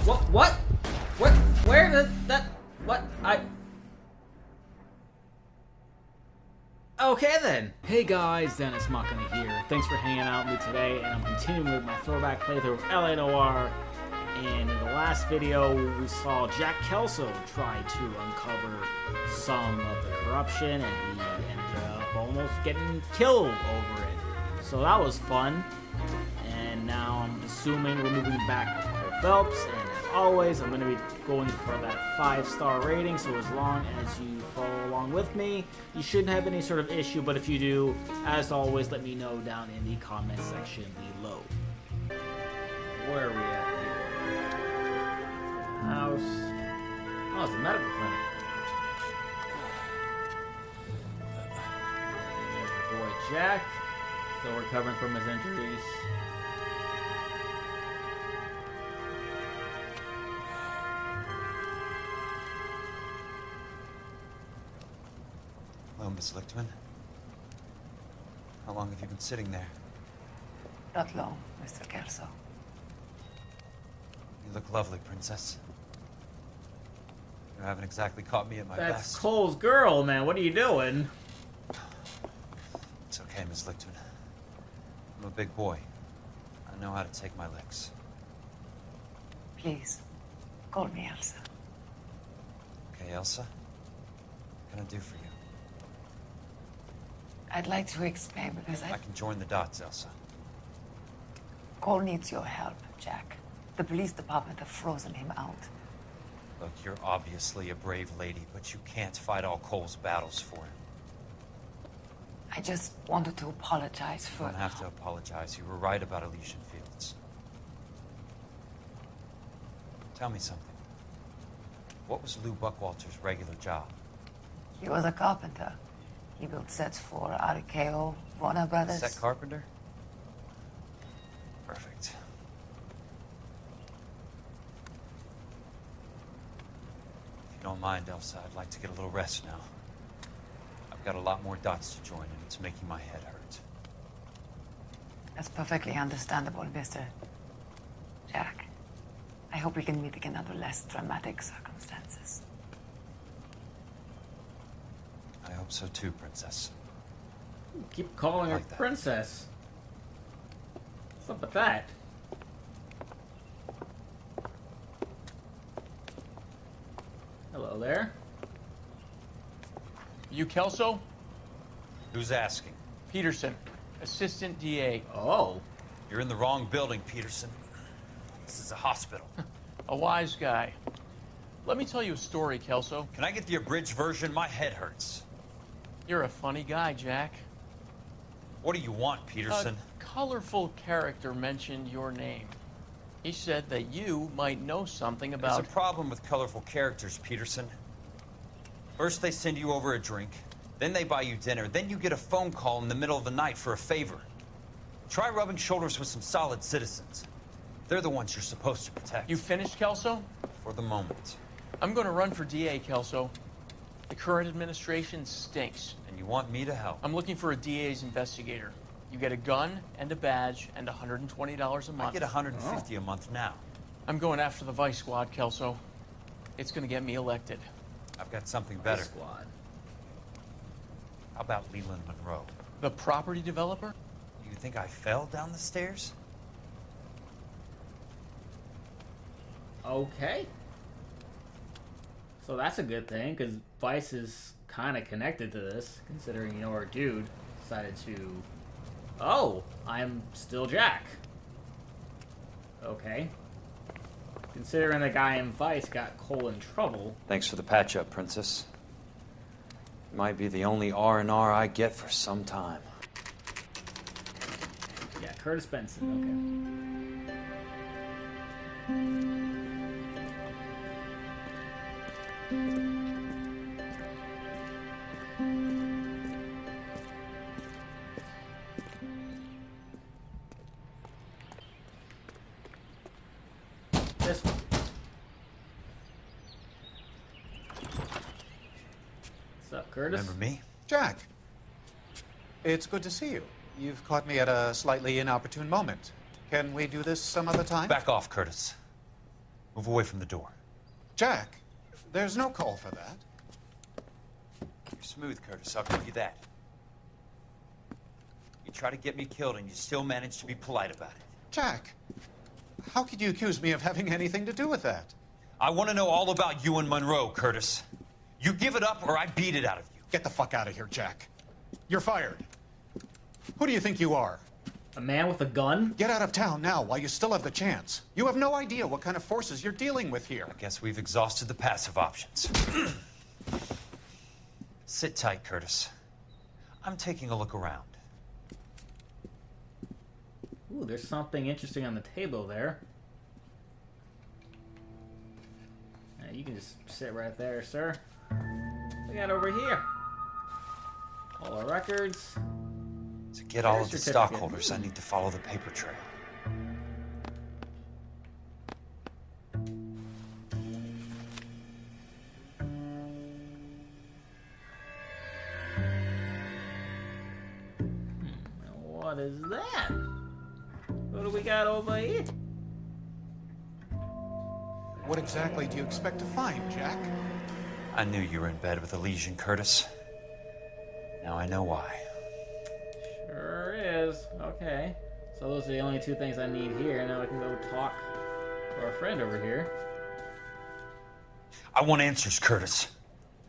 What? What? Where did that? What? Okay then. Hey guys, Dennis Machina here. Thanks for hanging out with me today, and I'm continuing with my throwback playthrough of LA Noire. And in the last video, we saw Jack Kelso try to uncover some of the corruption, and he ended up almost getting killed over it. So that was fun. And now I'm assuming we're moving back to Cole Phelps, and as always, I'm going to be going for that 5-star rating, so as long as you follow along with me, you shouldn't have any sort of issue, but if you do, as always, let me know down in the comment section below. Where are we at here? House. Oh, it's a medical clinic. There's your boy Jack, still recovering from his injuries. Hello, Miss Lichtman. How long have you been sitting there? Not long, Mr. Kelso. You look lovely, Princess. You haven't exactly caught me at my That's best. Cole's girl, man. What are you doing? It's okay, Miss Lichtman. I'm a big boy. I know how to take my licks. Please, call me Elsa. Okay, Elsa? What can I do for you? I'd like to explain because I can join the dots, Elsa. Cole needs your help, Jack. The police department have frozen him out. Look, you're obviously a brave lady, but you can't fight all Cole's battles for him. I just wanted to apologize You for... don't have to apologize. You were right about Elysian Fields. Tell me something. What was Lou Buckwalter's regular job? He was a carpenter. He built sets for RKO, Warner Brothers. Set carpenter? Perfect. If you don't mind, Elsa, I'd like to get a little rest now. I've got a lot more dots to join, and it's making my head hurt. That's perfectly understandable, Mr. Jack. I hope we can meet again under less dramatic circumstances. I hope so too, Princess. Keep calling her Like that. princess. What's up with that? Hello there. You Kelso? Who's asking? Peterson, Assistant DA. Oh. You're in the wrong building, Peterson. This is a hospital. A wise guy. Let me tell you a story, Kelso. Can I get the abridged version? My head hurts. You're a funny guy, Jack. What do you want, Peterson? A colorful character mentioned your name. He said that you might know something about... There's a problem with colorful characters, Peterson. First they send you over a drink, then they buy you dinner, then you get a phone call in the middle of the night for a favor. Try rubbing shoulders with some solid citizens. They're the ones you're supposed to protect. You finished, Kelso? For the moment. I'm going to run for DA, Kelso. The current administration stinks. And you want me to help? I'm looking for a DA's investigator. You get a gun and a badge and $120 a month. I get $150 a month now. I'm going after the Vice Squad, Kelso. It's going to get me elected. I've got something better. Squad. How about Leland Monroe? The property developer? You think I fell down the stairs? Okay. So that's a good thing, because Vice is kind of connected to this, considering, you know, our dude decided to... Oh, I'm still Jack. Okay. Considering the guy in Vice got Cole in trouble. Thanks for the patch-up, Princess. Might be the only R&R I get for some time. Yeah, Curtis Benson, okay. This one. What's up, Curtis? Remember me? Jack, it's good to see you. You've caught me at a slightly inopportune moment. Can we do this some other time? Back off, Curtis. Move away from the door. Jack, there's no call for that. You're smooth, Curtis, I'll give you that. You try to get me killed and you still manage to be polite about it. Jack, how could you accuse me of having anything to do with that? I want to know all about you and Monroe, Curtis. You give it up or I beat it out of you. Get the fuck out of here, Jack. You're fired. Who do you think you are? A man with a gun? Get out of town now while you still have the chance. You have no idea what kind of forces you're dealing with here. I guess we've exhausted the passive options. Sit tight, Curtis. I'm taking a look around. Ooh, there's something interesting on the table there. You can just sit right there, sir. We got over here. All our records. To get all of the Certificate. stockholders, I need to follow the paper trail. What is that? What do we got over here? What exactly do you expect to find, Jack? I knew you were in bed with a lesion, Curtis. Now I know why. Sure is. Okay. So those are the only two things I need here. Now I can go talk to our friend over here. I want answers, Curtis.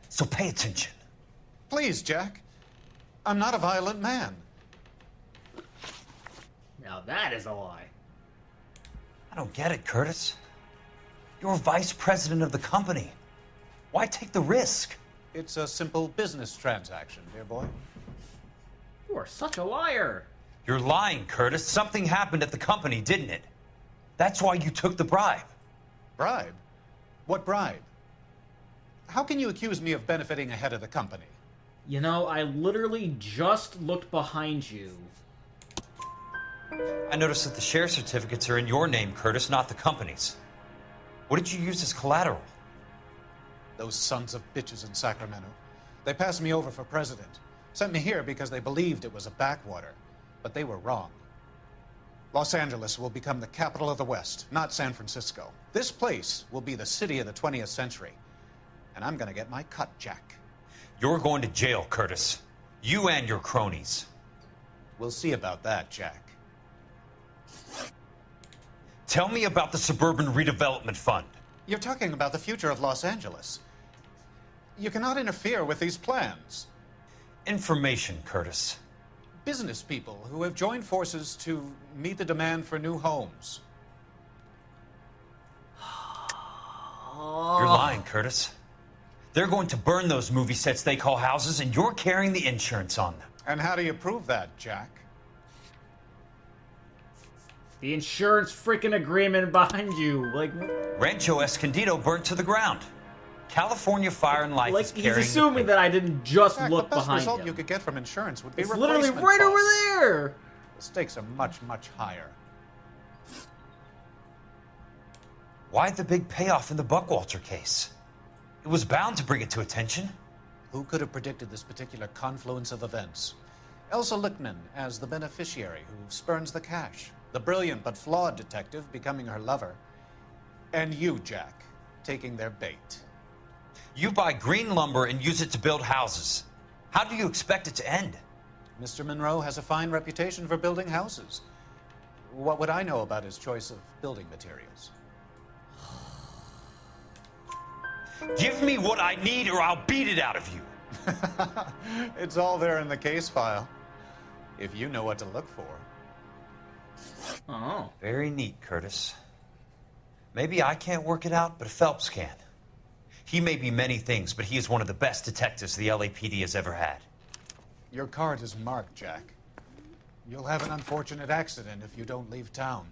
So pay attention. Please, Jack. I'm not a violent man. Now that is a lie. I don't get it, Curtis. You're vice president of the company. Why take the risk? It's a simple business transaction, dear boy. You are such a liar. You're lying, Curtis. Something happened at the company, didn't it? That's why you took the bribe. Bribe? What bribe? How can you accuse me of benefiting ahead of the company? You know, I literally just looked behind you. I noticed that the share certificates are in your name, Curtis, not the company's. What did you use as collateral? Those sons of bitches in Sacramento. They passed me over for president. Sent me here because they believed it was a backwater. But they were wrong. Los Angeles will become the capital of the West, not San Francisco. This place will be the city of the 20th century. And I'm gonna get my cut, Jack. You're going to jail, Curtis. You and your cronies. We'll see about that, Jack. Tell me about the Suburban Redevelopment Fund. You're talking about the future of Los Angeles. You cannot interfere with these plans. Information, Curtis. Business people who have joined forces to meet the demand for new homes. You're lying, Curtis. They're going to burn those movie sets they call houses, and you're carrying the insurance on them. And how do you prove that, Jack? The insurance freaking agreement behind you. Like, Rancho Escondido burnt to the ground. California Fire and Life is he's carrying assuming that I didn't just Jack, look the best behind result him. you could get from insurance would be It's literally replacement right over costs. there. The stakes are much, much higher. Why the big payoff in the Buckwalter case? It was bound to bring it to attention. Who could have predicted this particular confluence of events? Elsa Lichtman as the beneficiary who spurns the cash. The brilliant but flawed detective becoming her lover. And you, Jack, taking their bait. You buy green lumber and use it to build houses. How do you expect it to end? Mr. Monroe has a fine reputation for building houses. What would I know about his choice of building materials? Give me what I need or I'll beat it out of you. It's all there in the case file. If you know what to look for. Oh. Very neat, Curtis. Maybe I can't work it out, but Phelps can. He may be many things, but he is one of the best detectives the LAPD has ever had. Your card is marked, Jack. You'll have an unfortunate accident if you don't leave town.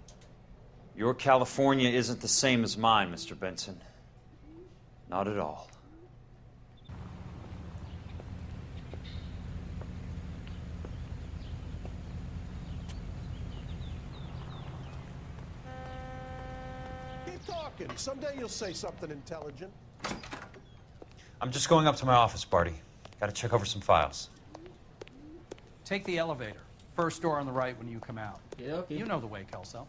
Your California isn't the same as mine, Mr. Benson. Not at all. Keep talking. Someday you'll say something intelligent. I'm just going up to my office, Barty. Gotta check over some files. Take the elevator. First door on the right when you come out. Yeah, okay. You know the way, Kelso.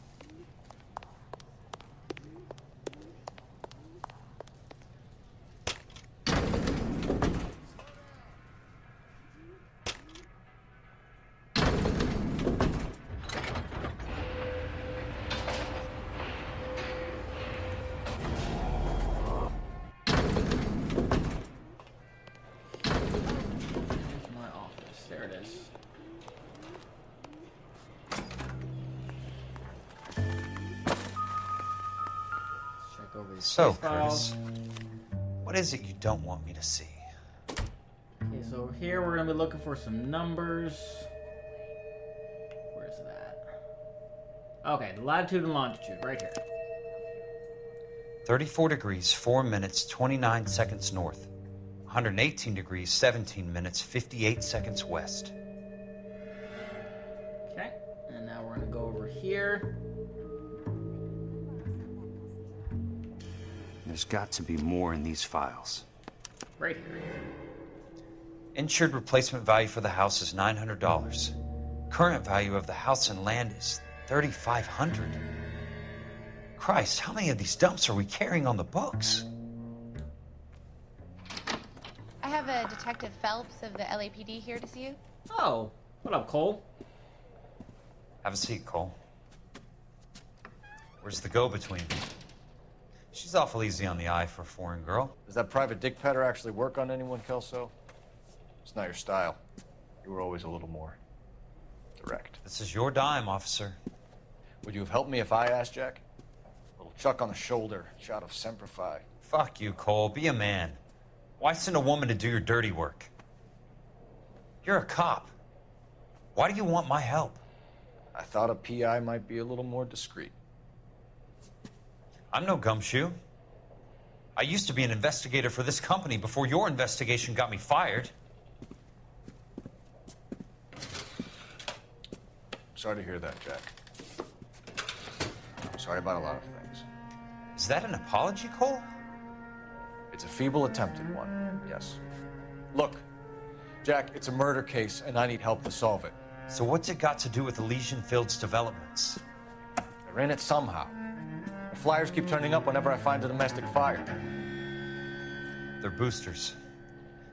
Go over the So, case files. Curtis, what is it you don't want me to see? Okay, so here we're gonna be looking for some numbers. Where's that? Okay, the latitude and longitude, right here. 34 degrees, 4 minutes, 29 seconds north. 118 degrees, 17 minutes, 58 seconds west. Okay, and now we're gonna go over here. There's got to be more in these files. Right here. Insured replacement value for the house is $900. Current value of the house and land is $3,500. Christ, how many of these dumps are we carrying on the books? I have a Detective Phelps of the LAPD here to see you. Oh, what up, Cole? Have a seat, Cole. Where's the go-between? She's awful easy on the eye for a foreign girl. Does that private dick petter actually work on anyone, Kelso? It's not your style. You were always a little more direct. This is your dime, officer. Would you have helped me if I asked, Jack? A little chuck on the shoulder, shot of Semper Fi. Fuck you, Cole. Be a man. Why send a woman to do your dirty work? You're a cop. Why do you want my help? I thought a PI might be a little more discreet. I'm no gumshoe. I used to be an investigator for this company before your investigation got me fired. Sorry to hear that, Jack. I'm sorry about a lot of things. Is that an apology, Cole? It's a feeble attempt at one, yes. Look, Jack, it's a murder case, and I need help to solve it. So what's it got to do with Elysian Fields developments? They're in it somehow. The flyers keep turning up whenever I find a domestic fire. They're boosters.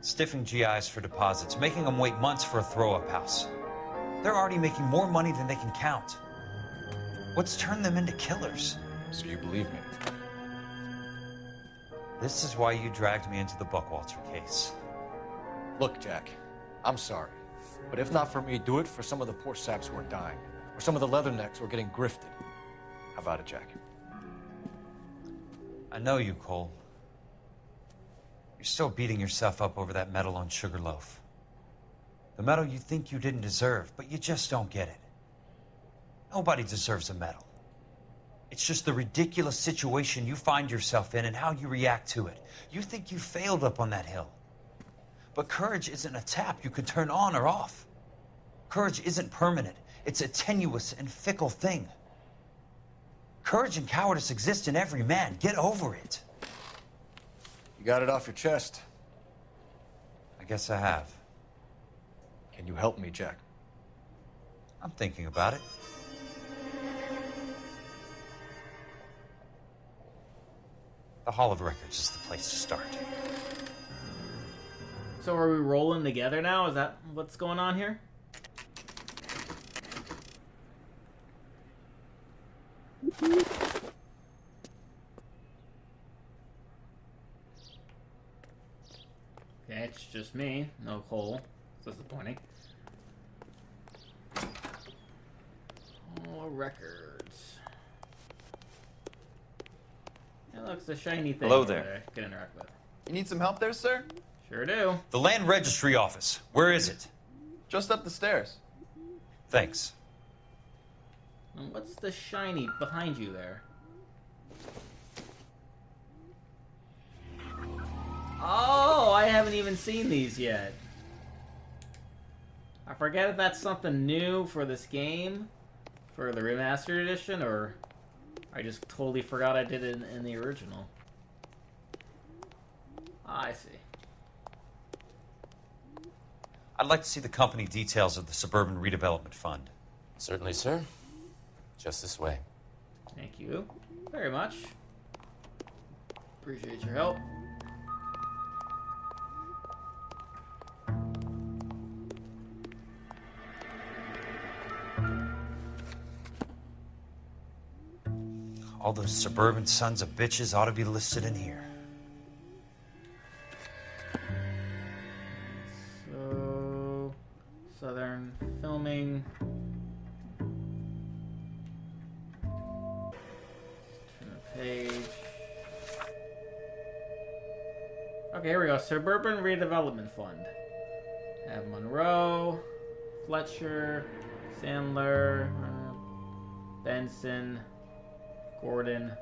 Stiffing GIs for deposits, making them wait months for a throw-up house. They're already making more money than they can count. What's turned them into killers? So you believe me? This is why you dragged me into the Buckwalter case. Look, Jack, I'm sorry. But if not for me, do it for some of the poor saps who are dying. Or some of the leathernecks who are getting grifted. How about it, Jack? I know you, Cole. You're still beating yourself up over that medal on Sugarloaf. The medal you think you didn't deserve, but you just don't get it. Nobody deserves a medal. It's just the ridiculous situation you find yourself in and how you react to it. You think you failed up on that hill. But courage isn't a tap you can turn on or off. Courage isn't permanent. It's a tenuous and fickle thing. Courage and cowardice exist in every man. Get over it. You got it off your chest. I guess I have. Can you help me, Jack? I'm thinking about it. The Hall of Records is the place to start. So are we rolling together now? Is that what's going on here? Okay, it's just me. No Cole. It's disappointing. All records. It looks a shiny thing. Hello there. That I can interact with. You need some help there, sir? Sure do. The Land Registry Office. Where is it? Just up the stairs. Thanks. And what's the shiny behind you there? Oh, I haven't even seen these yet. I forget if that's something new for this game, for the remastered edition, or I just totally forgot I did it in the original. I see. I'd like to see the company details of the Suburban Redevelopment Fund. Certainly, sir. Just this way. Thank you very much. Appreciate your help. All those suburban sons of bitches ought to be listed in here. So, Southern Filming. Turn the page. Okay, here we go. Suburban Redevelopment Fund. Have Monroe, Fletcher, Sandler, Benson, Gordon,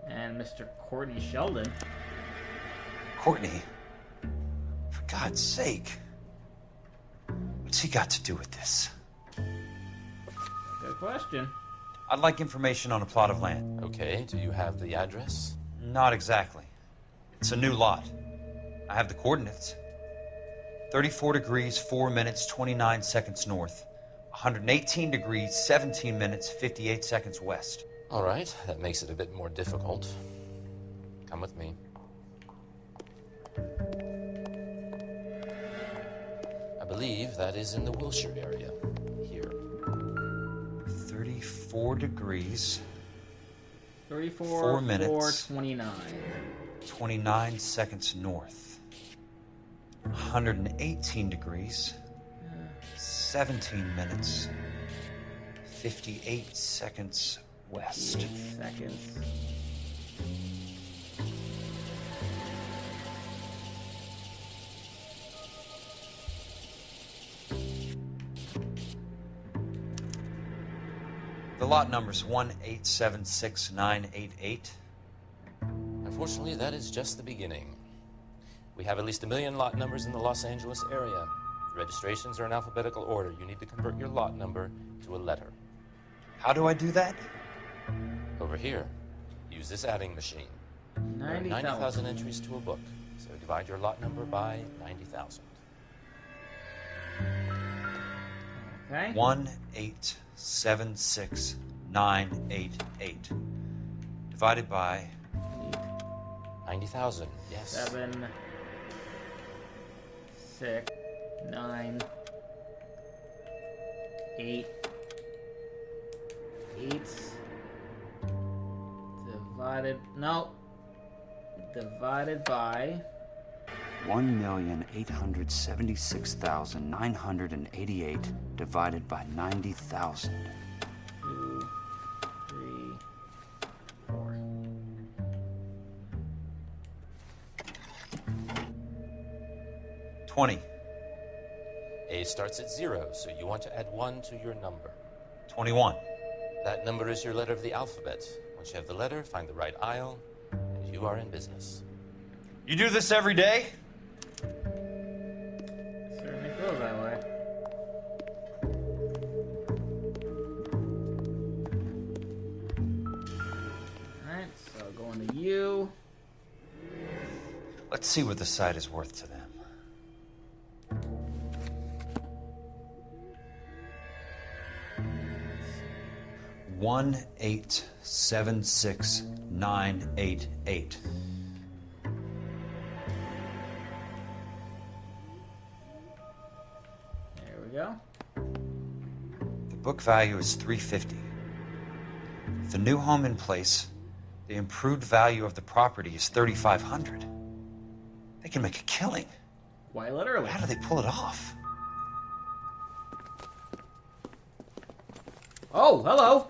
and Mr. Courtney Sheldon. Courtney? For God's sake. What's he got to do with this? Good question. I'd like information on a plot of land. Okay, do you have the address? Not exactly. It's a new lot. I have the coordinates. 34 degrees, 4 minutes, 29 seconds north. 118 degrees, 17 minutes, 58 seconds west. All right, that makes it a bit more difficult. Come with me. I believe that is in the Wilshire area. Here. 34 degrees. 34, 4 minutes. 29. 29 seconds north. 118 degrees. 17 minutes. 58 seconds west. 8 seconds. The lot number's 1876988. Unfortunately, that is just the beginning. We have at least 1 million lot numbers in the Los Angeles area. Registrations are in alphabetical order. You need to convert your lot number to a letter. How do I do that? Over here, use this adding machine. There are 90,000 entries to a book, so divide your lot number by 90,000. Okay. 1876988 divided by 90,000. Yes. 7, 6, 9, 8, 8 divided by 1,876,988 divided by 90,000. 2, 3, 4. A starts at 0, so you want to add 1 to your number. 21. That number is your letter of the alphabet. Once you have the letter, find the right aisle, and you are in business. You do this every day? Certainly feels that way. Alright, so going to you. Let's see what the site is worth to them. One 1876988. There we go. The book value is $350. With the new home in place, the improved value of the property is $3,500. They can make a killing. Quite literally. How do they pull it off? Oh, hello.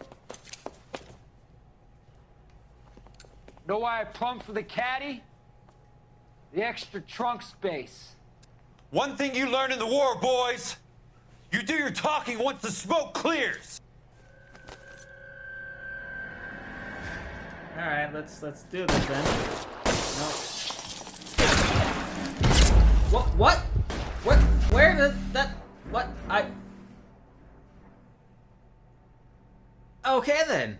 Know why I plumbed for the caddy? The extra trunk space. One thing you learn in the war, boys. You do your talking once the smoke clears. All right, let's do this then. No. What? What? Where did that? What? Okay then.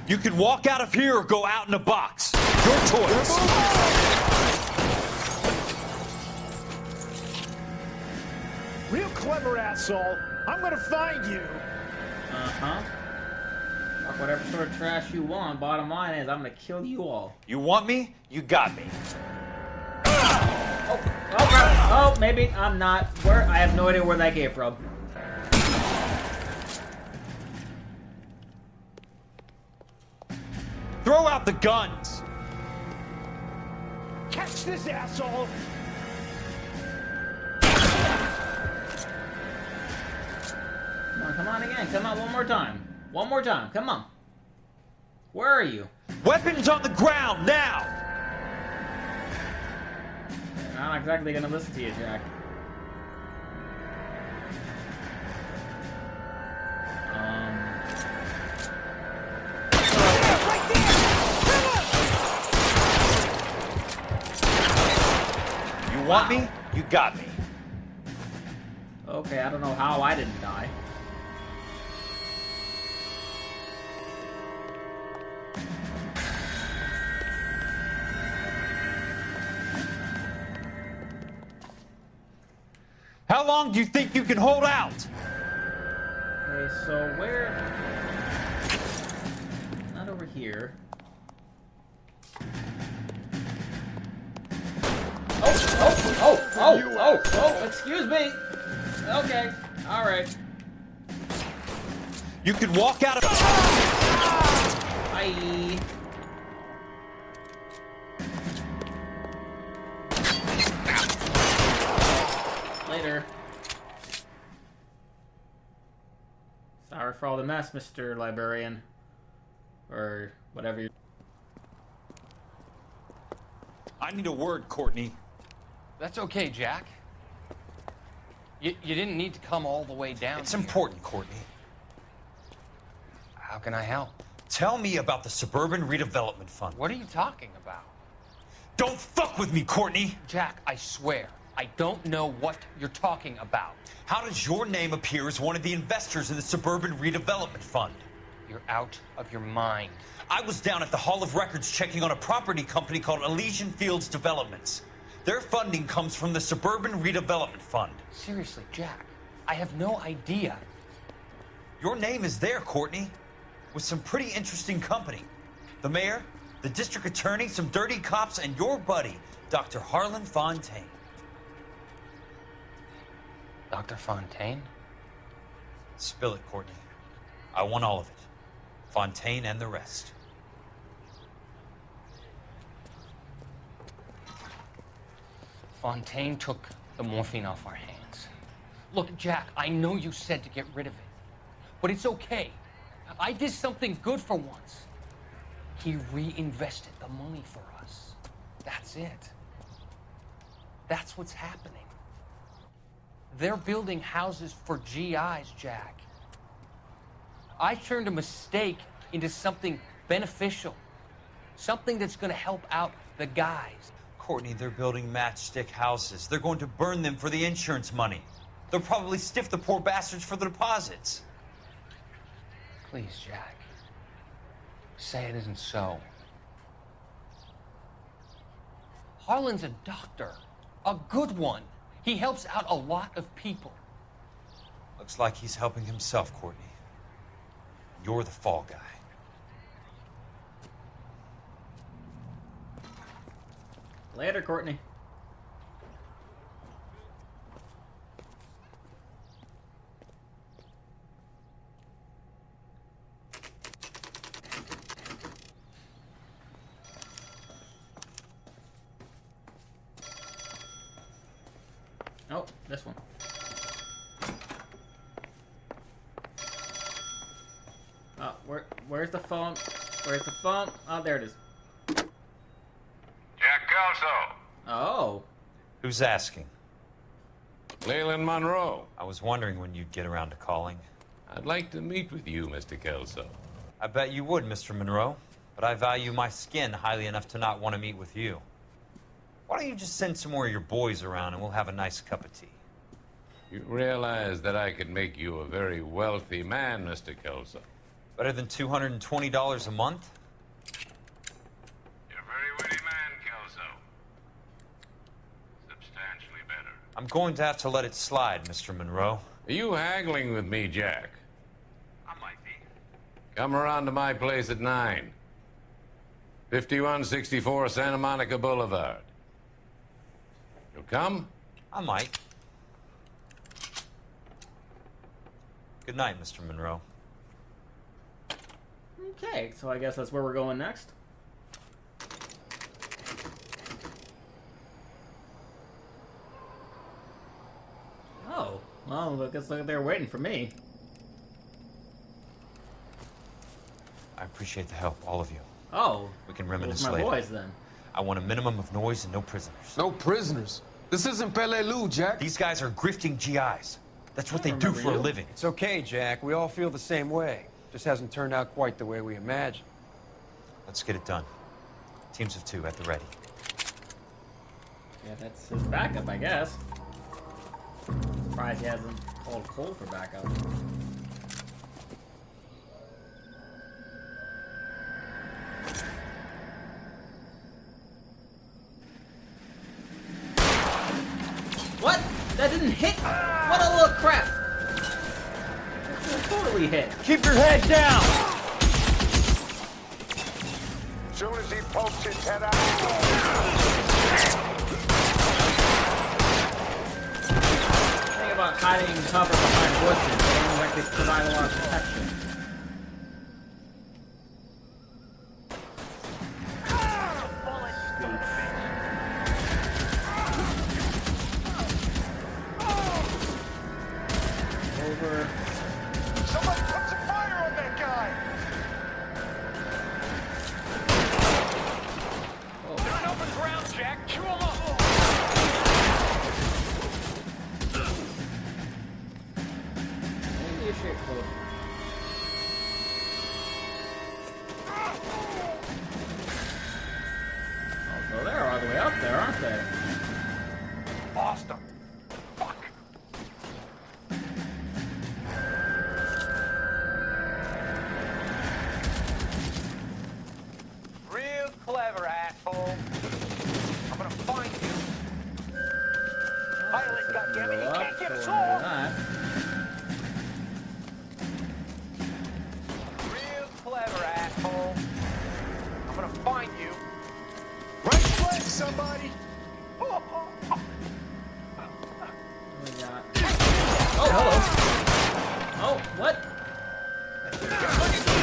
You can walk out of here or go out in a box. Your choice. Real clever, asshole. I'm gonna find you. Uh-huh. Talk whatever sort of trash you want. Bottom line is, I'm gonna kill you all. You want me? You got me. Oh, maybe I'm not. Where? I have no idea where that came from. Throw out the guns. Catch this, asshole. Come on again. Come on one more time. One more time. Come on. Where are you? Weapons on the ground, now! I'm not exactly gonna listen to you, Jack. You want me? You got me. Okay, I don't know how I didn't die. How long do you think you can hold out? Okay, so where... Not over here. Oh, excuse me. Okay, alright. You could walk out of... Bye. Later. Sorry for all the mess, Mr. Librarian. Or whatever you... I need a word, Courtney. That's okay, Jack. You didn't need to come all the way down. It's important, Courtney. How can I help? Tell me about the Suburban Redevelopment Fund. What are you talking about? Don't fuck with me, Courtney! Jack, I swear, I don't know what you're talking about. How does your name appear as one of the investors in the Suburban Redevelopment Fund? You're out of your mind. I was down at the Hall of Records checking on a property company called Elysian Fields Developments. Their funding comes from the Suburban Redevelopment Fund. Seriously, Jack, I have no idea. Your name is there, Courtney, with some pretty interesting company. The mayor, the district attorney, some dirty cops, and your buddy, Dr. Harlan Fontaine. Dr. Fontaine? Spill it, Courtney. I want all of it. Fontaine and the rest. Fontaine took the morphine off our hands. Look, Jack, I know you said to get rid of it, but it's okay. I did something good for once. He reinvested the money for us. That's it. That's what's happening. They're building houses for GIs, Jack. I turned a mistake into something beneficial. Something that's going to help out the guys. Courtney, they're building matchstick houses. They're going to burn them for the insurance money. They'll probably stiff the poor bastards for the deposits. Please, Jack. Say it isn't so. Harlan's a doctor. A good one. He helps out a lot of people. Looks like he's helping himself, Courtney. You're the fall guy. Later, Courtney. Oh, this one. Oh, where's the phone? Where's the phone? Oh, there it is. Jack Kelso. Oh. Who's asking? Leland Monroe. I was wondering when you'd get around to calling. I'd like to meet with you, Mr. Kelso. I bet you would, Mr. Monroe. But I value my skin highly enough to not want to meet with you. Why don't you just send some more of your boys around and we'll have a nice cup of tea? You realize that I could make you a very wealthy man, Mr. Kelso. Better than $220 a month? You're a very witty man, Kelso. Substantially better. I'm going to have to let it slide, Mr. Monroe. Are you haggling with me, Jack? I might be. Come around to my place at 9. 5164 Santa Monica Boulevard. You'll come? I might. Good night, Mr. Monroe. Okay, so I guess that's where we're going next. Oh, well, I guess they're waiting for me. I appreciate the help, all of you. Oh. We can reminisce my later. boys, then. I want a minimum of noise and no prisoners. No prisoners? This isn't Peleliu, Jack. These guys are grifting GIs. That's what they do for a living. It's okay, Jack. We all feel the same way. Just hasn't turned out quite the way we imagined. Let's get it done. Teams of 2 at the ready. Yeah, that's his backup, I guess. Surprised he hasn't called Cole for backup. What? That didn't hit? What a little crap! That totally hit. Keep your head down! Soon as he pokes his head out. Think about hiding cover behind bushes. They don't like they provide a lot of protection. Over. Somebody put some fire on that guy! They're on open ground, Jack. Chew them up! Maybe a shit close. Oh, so they're all the way up there, aren't they? Lost him. Real clever, asshole. I'm gonna find you. Pilot, goddammit, you can't get us all. Real clever, asshole. I'm gonna find you. Right flank, somebody! Oh, hello. Oh, what?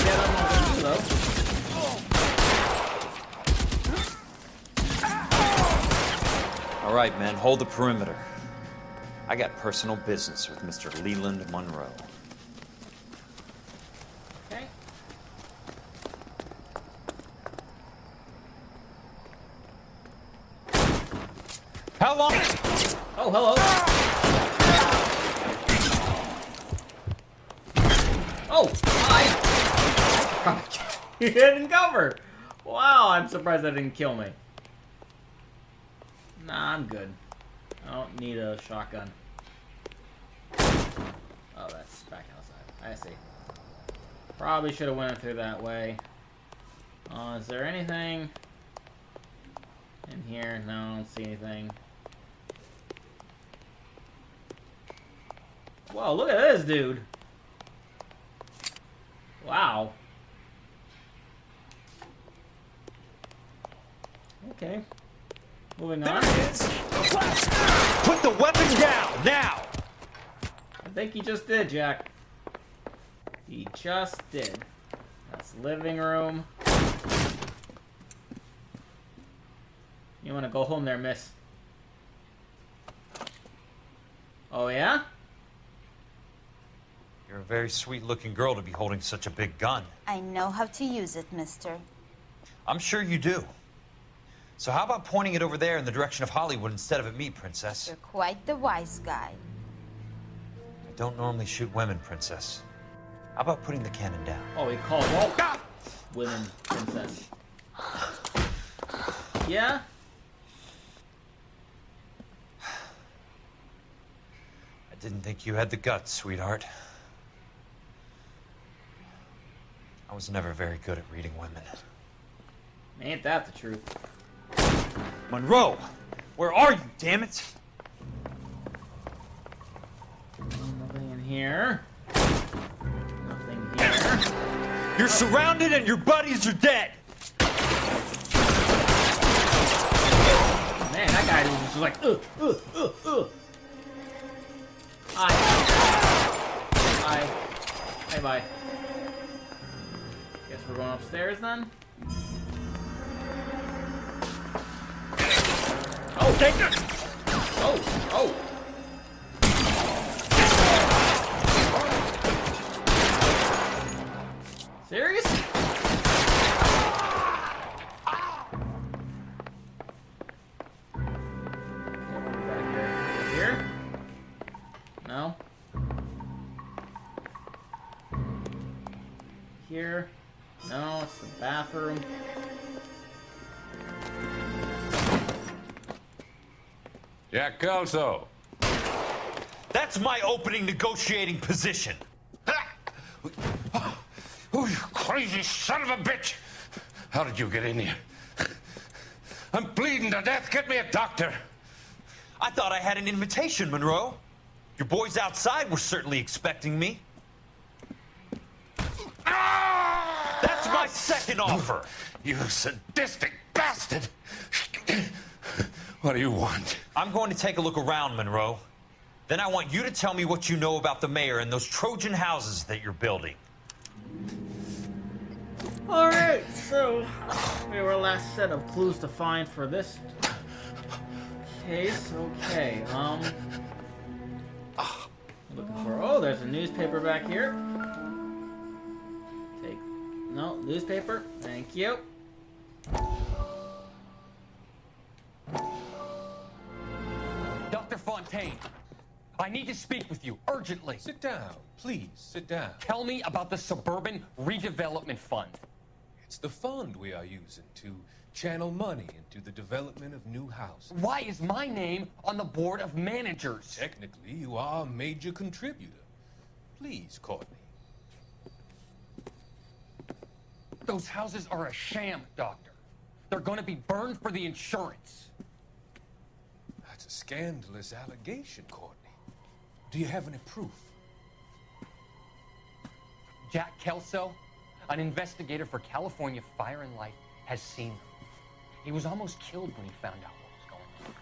Yeah, I'm on you, though. All right, men, hold the perimeter. I got personal business with Mr. Leland Monroe. Okay. How long? Oh, hello. Oh, hi. He didn't cover. Wow, I'm surprised that didn't kill me. Nah, I'm good. I don't need a shotgun. Oh, that's back outside. I see. Probably should have went through that way. Is there anything in here? No, I don't see anything. Whoa, look at this dude. Wow. Okay. Moving on. There it is. Put the weapon down, now! I think he just did, Jack. He just did. That's living room. You want to go home there, miss? Oh, yeah? You're a very sweet-looking girl to be holding such a big gun. I know how to use it, mister. I'm sure you do. So how about pointing it over there in the direction of Hollywood instead of at me, Princess? You're quite the wise guy. I don't normally shoot women, Princess. How about putting the cannon down? Oh, he called all women princess. Yeah? I didn't think you had the guts, sweetheart. I was never very good at reading women. Ain't that the truth? Monroe! Where are you, damn it? Nothing in here. Nothing here. You're surrounded and your buddies are dead! Man, that guy was just like, Hey, bye. Guess we're going upstairs then? Oh, take it! Oh! Serious? here? No, it's the bathroom. Jack Kelso. That's my opening negotiating position. Oh, you crazy son of a bitch! How did you get in here? I'm bleeding to death. Get me a doctor. I thought I had an invitation, Monroe. Your boys outside were certainly expecting me. That's my second offer. You sadistic bastard! What do you want? I'm going to take a look around, Monroe. Then I want you to tell me what you know about the mayor and those Trojan houses that you're building. Alright, so we have our last set of clues to find for this case. Okay, looking for, oh, there's a newspaper back here. No, newspaper, thank you. Dr. Fontaine, I need to speak with you urgently. Sit down, please, sit down. Tell me about the Suburban Redevelopment Fund. It's the fund we are using to channel money into the development of new houses. Why is my name on the board of managers? Technically, you are a major contributor. Please, Courtney. Those houses are a sham, Doctor. They're going to be burned for the insurance. That's a scandalous allegation, Courtney. Do you have any proof? Jack Kelso, an investigator for California Fire and Life, has seen them. He was almost killed when he found out what was going on.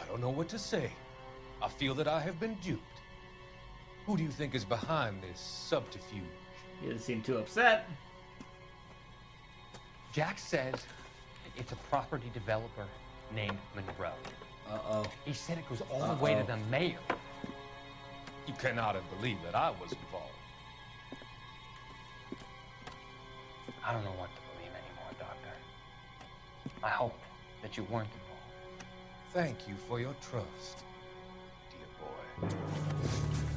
I don't know what to say. I feel that I have been duped. Who do you think is behind this subterfuge? He doesn't seem too upset. Jack says it's a property developer named Monroe. Uh-oh. He said it goes all the way to the mayor. You cannot have believed that I was involved. I don't know what to believe anymore, Doctor. I hope that you weren't involved. Thank you for your trust, dear boy.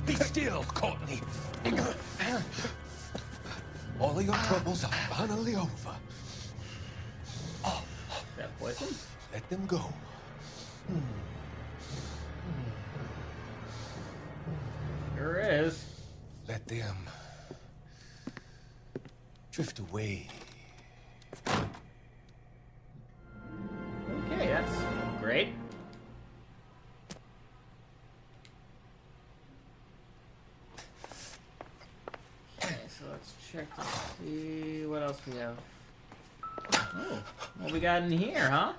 Be still, Courtney. All of your troubles are finally over. Oh, that poison? Let them go. Sure is. Let them drift away. Okay, that's great. Okay, so let's check to see what else we have. Oh, what we got in here, huh?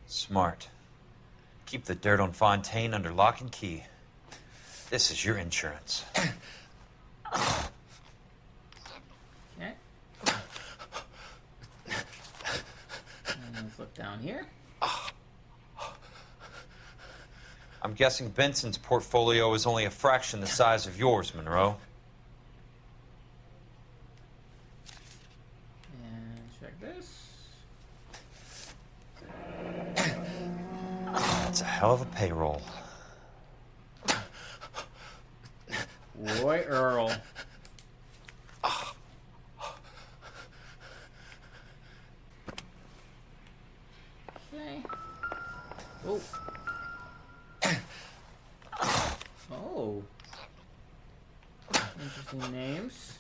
Smart. Keep the dirt on Fontaine under lock and key. This is your insurance. Okay. And let's look down here. I'm guessing Benson's portfolio is only a fraction the size of yours, Monroe. And check this. That's a hell of a payroll. Roy Earl. Okay. Oh. Oh. Interesting names.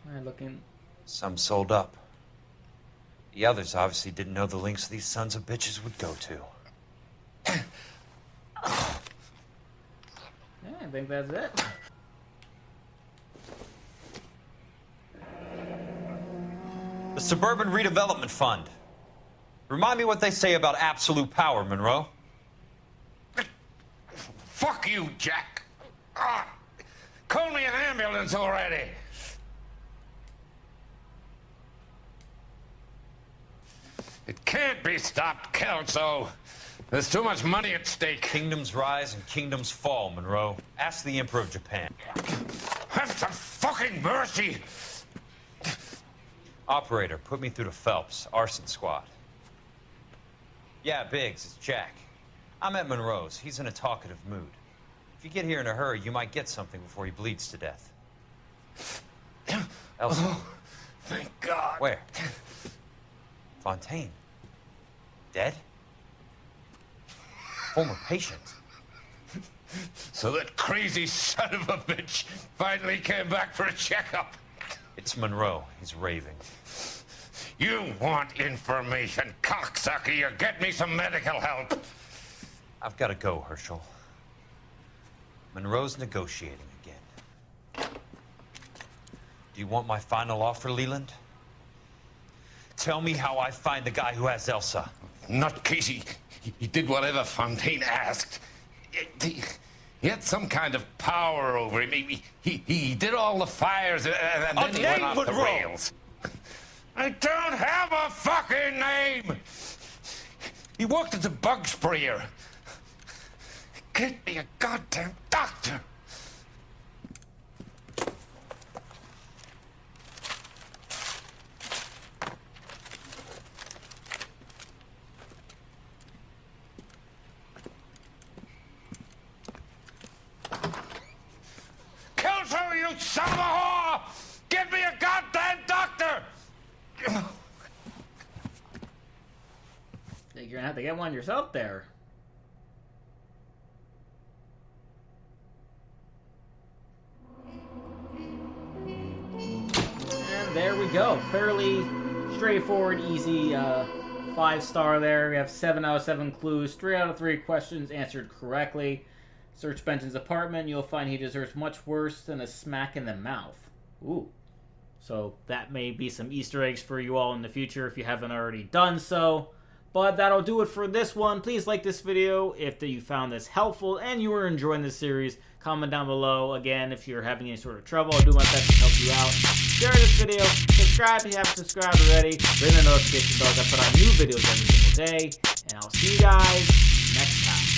Alright, looking. Some sold up. The others obviously didn't know the lengths these sons of bitches would go to. Yeah, I think that's it. The Suburban Redevelopment Fund. Remind me what they say about absolute power, Monroe. Fuck you, Jack. Call me an ambulance already. It can't be stopped, Kelso. There's too much money at stake. Kingdoms rise and kingdoms fall, Monroe. Ask the Emperor of Japan. Have some fucking mercy! Operator, put me through to Phelps, arson squad. Yeah, Biggs, it's Jack. I'm at Monroe's. He's in a talkative mood. If you get here in a hurry, you might get something before he bleeds to death. Elsa. Oh, thank God. Where? Fontaine. Dead? Former patient. So that crazy son of a bitch finally came back for a checkup. It's Monroe. He's raving. You want information, cocksucker. You get me some medical help. I've got to go, Herschel. Monroe's negotiating again. Do you want my final offer, Leland? Tell me how I find the guy who has Elsa. Not Casey. He did whatever Fontaine asked. He had some kind of power over him. He did all the fires, and then he went off the rails. I don't have a fucking name! He worked as a bug sprayer. Get me a goddamn doctor! Kelso, you son of a whore! Get me a goddamn doctor! You're gonna have to get one yourself there. And there we go. Fairly straightforward, easy 5-star there. We have 7 out of 7 clues, 3 out of 3 questions answered correctly. Search Benton's apartment. You'll find he deserves much worse than a smack in the mouth. Ooh. So that may be some Easter eggs for you all in the future if you haven't already done so. But that'll do it for this one. Please like this video if you found this helpful and you were enjoying this series. Comment down below. Again, if you're having any sort of trouble, I'll do my best to help you out. Share this video. Subscribe if you haven't subscribed already. Ring the notification bell. I put out new videos every single day. And I'll see you guys next time.